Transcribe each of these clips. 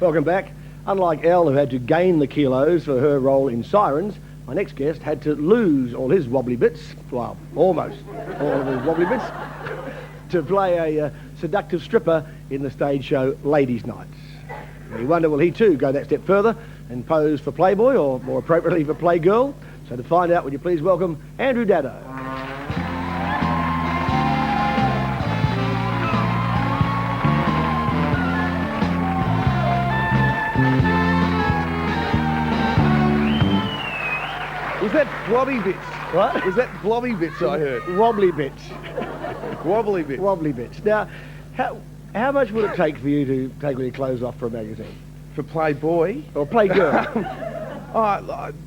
Welcome back. Unlike Elle, who had to gain the kilos for her role in Sirens, my next guest had to lose all his wobbly bits, well, almost all of his wobbly bits, to play a seductive stripper in the stage show Ladies' Night. You wonder, will he too go that step further and pose for Playboy, or more appropriately for Playgirl? So to find out, would you please welcome Andrew Daddo. Was that blobby bits? What? Was that blobby bits I heard? Wobbly bits. Wobbly bits. Wobbly bits. Now, how much would it take for you to take all your clothes off for a magazine? For Playboy? Or Playgirl?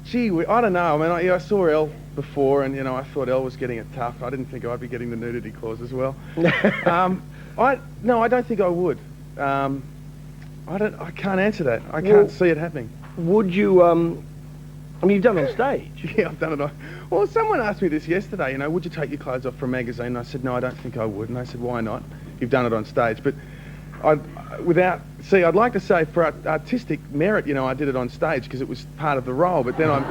Gee, I don't know. I mean, I saw Elle before, and I thought Elle was getting it tough. I didn't think I'd be getting the nudity clause as well. I don't think I would. I can't answer that. I can't see it happening. Would you? I mean, you've done it on stage. Yeah, I've done it on. Well, someone asked me this yesterday. Would you take your clothes off for a magazine? And I said, no, I don't think I would. And they said, why not? You've done it on stage. But I'd like to say for artistic merit, I did it on stage because it was part of the role. But then I'm.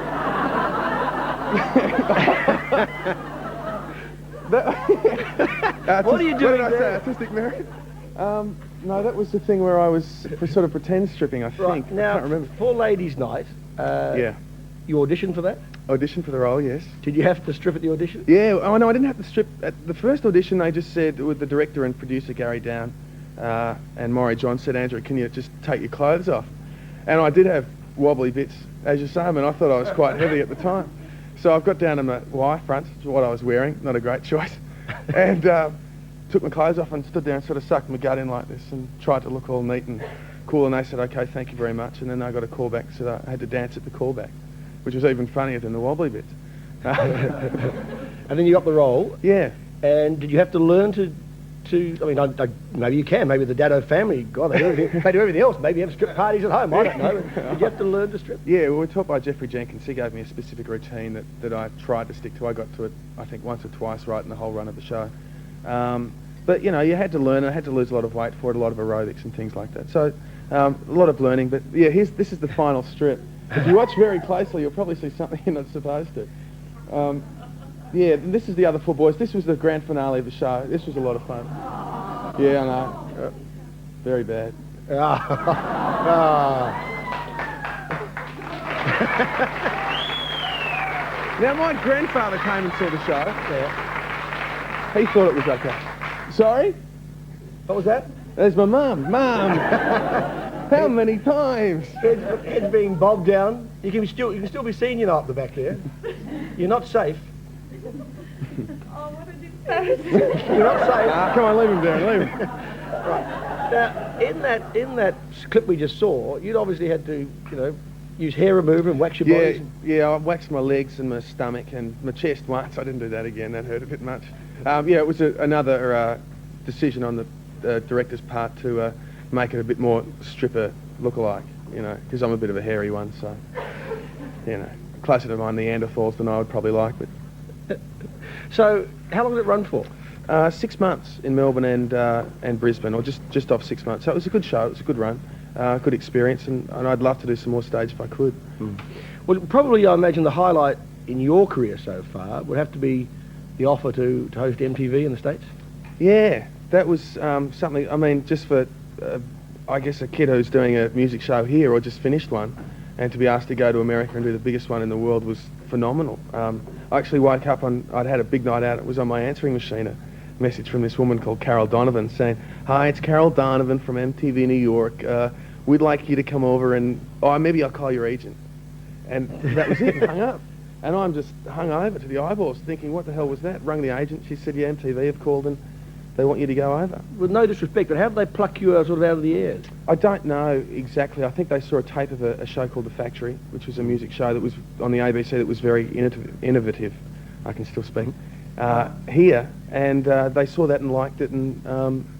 What are you doing What did I there? say? Artistic merit? No, that was the thing where I was for sort of pretend stripping, I think. Right, now, I can't remember. for Ladies' Night, Yeah. you auditioned for that? Audition for the role, yes. Did you have to strip at the audition? Yeah, oh no, I didn't have to strip. At the first audition, they just said, with the director and producer, Gary Down, and Maury John said, Andrew, can you just take your clothes off? And I did have wobbly bits, as you say, and I thought I was quite heavy at the time. So I've got down to my Y front, which is what I was wearing, not a great choice, and took my clothes off and stood there and sort of sucked my gut in like this and tried to look all neat and cool, and they said, okay, thank you very much, and then I got a call back, so I had to dance at the callback, which was even funnier than the wobbly bits. And then you got the role. Yeah. And did you have to learn to I mean, maybe you can, maybe the Daddo family, God, they do everything else. Maybe you have strip parties at home, I don't know. Did you have to learn to strip? Yeah, we were taught by Jeffrey Jenkins. He gave me a specific routine that I tried to stick to. I got to it, I think, once or twice right in the whole run of the show. But, you had to learn. I had to lose a lot of weight for it, a lot of aerobics and things like that. So, a lot of learning. But, yeah, this is the final strip. If you watch very closely, you'll probably see something you're not supposed to. Yeah, and this is the other four boys. This was the grand finale of the show. This was a lot of fun. Yeah, I know. Very bad. Now, my grandfather came and saw the show. Yeah. He thought it was okay. Sorry? What was that? There's my mum. Mum! How many times? Head's being bobbed down. You can still be seen, up the back there. You're not safe. Oh, what a dictator. You're not safe. Come on, leave him, Derryn, leave him. Right. Now, in that clip we just saw, you'd obviously had to, use hair remover and wax your body. Yeah, I waxed my legs and my stomach and my chest once. I didn't do that again. That hurt a bit much. It was another decision on the director's part to make it a bit more stripper look-alike, because I'm a bit of a hairy one, so, closer to my Neanderthals than I would probably like, but... So, how long did it run for? 6 months in Melbourne and Brisbane, or just off 6 months. So it was a good show, it was a good run, good experience, and I'd love to do some more stage if I could. Mm. Well, probably I imagine the highlight in your career so far would have to be the offer to host MTV in the States? Yeah, that was something, I mean, just for, I guess, a kid who's doing a music show here or just finished one, and to be asked to go to America and do the biggest one in the world was phenomenal. I actually woke up I'd had a big night out. It was on my answering machine, a message from this woman called Carol Donovan saying, "Hi, it's Carol Donovan from MTV New York. We'd like you to come over and, maybe I'll call your agent." And that was it, and hung up. And I'm just hung over to the eyeballs thinking, what the hell was that? Rung the agent, she said, yeah, MTV have called and they want you to go over. With no disrespect, but how did they pluck you sort of out of the air? I don't know exactly. I think they saw a tape of a show called The Factory, which was a music show that was on the ABC that was very innovative. I can still speak. Here, and they saw that and liked it and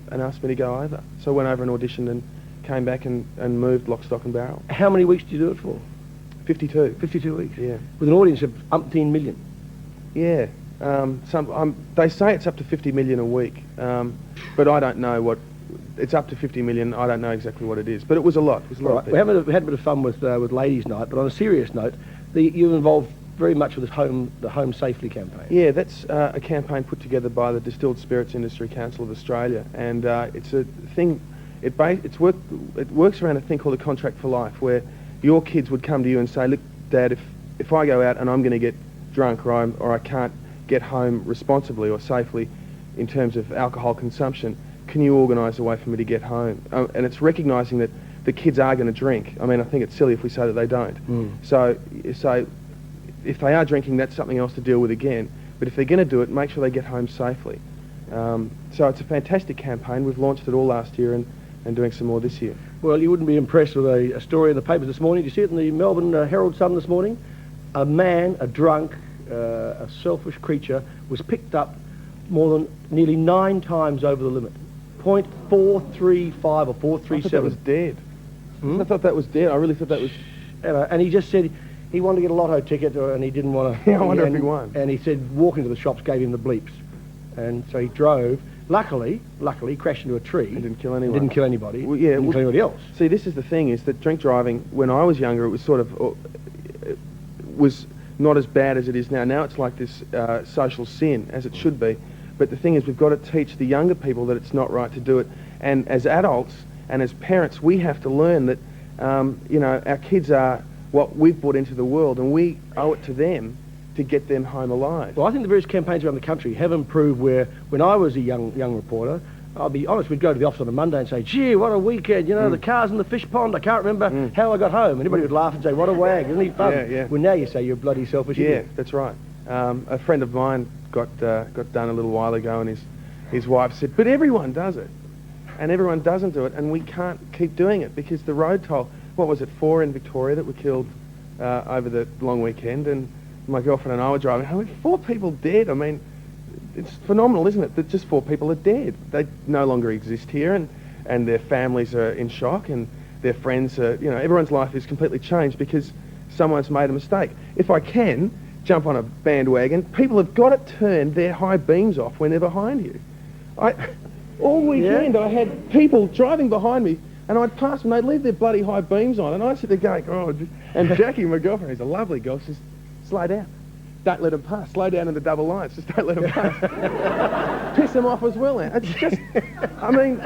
asked me to go over. So I went over and auditioned and came back and moved lock, stock and barrel. How many weeks did you do it for? 52. 52 weeks? Yeah. With an audience of umpteen million? Yeah. They say it's up to 50 million a week, but I don't know it's up to 50 million. I don't know exactly what it is, but it was a lot. It was a lot. All Of right. people. We had a bit of fun with Ladies' Night, but on a serious note, you're involved very much with the Home Safely campaign. Yeah, that's a campaign put together by the Distilled Spirits Industry Council of Australia, and it's a thing. It works around a thing called a contract for life, where your kids would come to you and say, "Look, Dad, if I go out and I'm going to get drunk, or I can't get home responsibly or safely in terms of alcohol consumption, can you organise a way for me to get home?" And it's recognising that the kids are going to drink. I mean, I think it's silly if we say that they don't. So if they are drinking, that's something else to deal with again. But if they're going to do it, make sure they get home safely. So it's a fantastic campaign. We've launched it all last year and doing some more this year. Well, you wouldn't be impressed with a story in the papers this morning. Did you see it in the Melbourne Herald Sun this morning? A man, a drunk, a selfish creature, was picked up nearly 9 times over the limit. 0.435 or 437. I thought that was dead. I thought that was dead. I really thought that was... And he just said he wanted to get a lotto ticket, and he didn't want to... Yeah, I wonder if he won. And he said walking to the shops gave him the bleeps. And so he drove. Luckily, he crashed into a tree. He didn't kill anyone. Didn't kill anybody. Well, yeah, didn't kill anybody else. See, this is the thing, is that drink driving, when I was younger, it was sort of... it was not as bad as it is now. Now it's like this social sin, as it should be. But the thing is, we've got to teach the younger people that it's not right to do it. And as adults and as parents, we have to learn that, our kids are what we've brought into the world, and we owe it to them to get them home alive. Well, I think the various campaigns around the country have improved where, when I was a young reporter, I'll be honest, we'd go to the office on a Monday and say, "Gee, what a weekend, the car's in the fish pond, I can't remember how I got home." Anybody would laugh and say, "What a wag, isn't he fun?" Yeah. Well, now you say you're bloody selfish idiot. Yeah, that's right. A friend of mine got done a little while ago, and his wife said, "But everyone does it, and everyone doesn't do it, and we can't keep doing it because the road toll." What was it, 4 in Victoria that were killed over the long weekend, and my girlfriend and I were driving. 4 people dead. I mean, it's phenomenal, isn't it? That just 4 people are dead. They no longer exist here, and their families are in shock, and their friends are. Everyone's life is completely changed because someone's made a mistake. If I can jump on a bandwagon, people have got to turn their high beams off when they're behind you. All weekend I had people driving behind me, and I'd pass them, they'd leave their bloody high beams on, and I'd sit there going, "Oh," and Jackie, my girlfriend, who's a lovely girl, says, "Slow down. Don't let them pass. Slow down in the double lines. Just don't let them pass." Piss them off as well. It's just, I mean,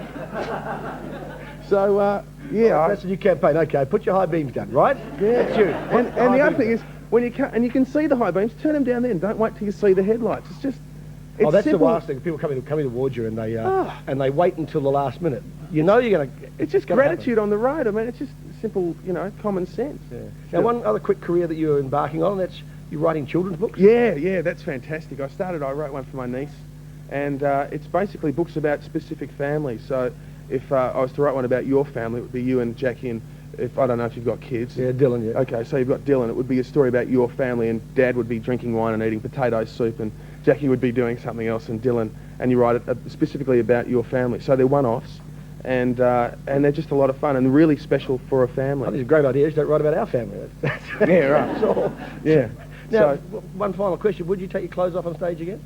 so, yeah. That's a new campaign. Okay, put your high beams down, right? Yeah. That's you. And the other thing is, when you can see the high beams, turn them down then. Don't wait till you see the headlights. It's just, it's that's simple. the last thing. People coming towards you, and they wait until the last minute. You're going to... It's just gratitude on the road. I mean, it's just simple, common sense. Yeah. Now, one other quick career that you're embarking on, that's you're writing children's books? Yeah, that's fantastic. I wrote one for my niece, and it's basically books about specific families. So if I was to write one about your family, it would be you and Jackie, and I don't know if you've got kids. Yeah, Dylan, yeah. Okay, so you've got Dylan. It would be a story about your family, and Dad would be drinking wine and eating potato soup, and Jackie would be doing something else, and Dylan, and you write it specifically about your family. So they're one-offs, and they're just a lot of fun and really special for a family. I think it's a great idea. Just don't write about our family. Yeah, right. That's all. Yeah. Now, So, one final question. Would you take your clothes off on stage again?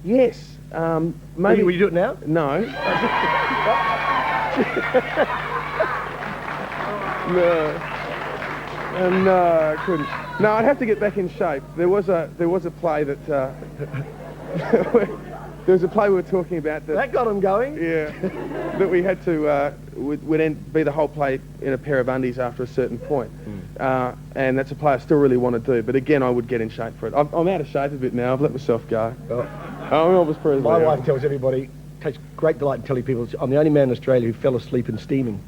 yes. Maybe. Will you do it now? No. No, I couldn't. No, I'd have to get back in shape. There was a play that there was a play we were talking about That got him going. Yeah, that we had to would be the whole play in a pair of undies after a certain point, and that's a play I still really want to do. But again, I would get in shape for it. I'm out of shape a bit now. I've let myself go. My wife tells everybody, takes great delight in telling people, I'm the only man in Australia who fell asleep in steaming.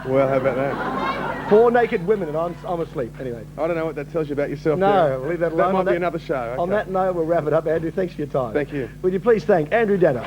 Well, how about that? 4 naked women and I'm asleep. Anyway. I don't know what that tells you about yourself. No, leave that alone. That might be another show. Okay. On that note, we'll wrap it up. Andrew, thanks for your time. Thank you. Would you please thank Andrew Daddo.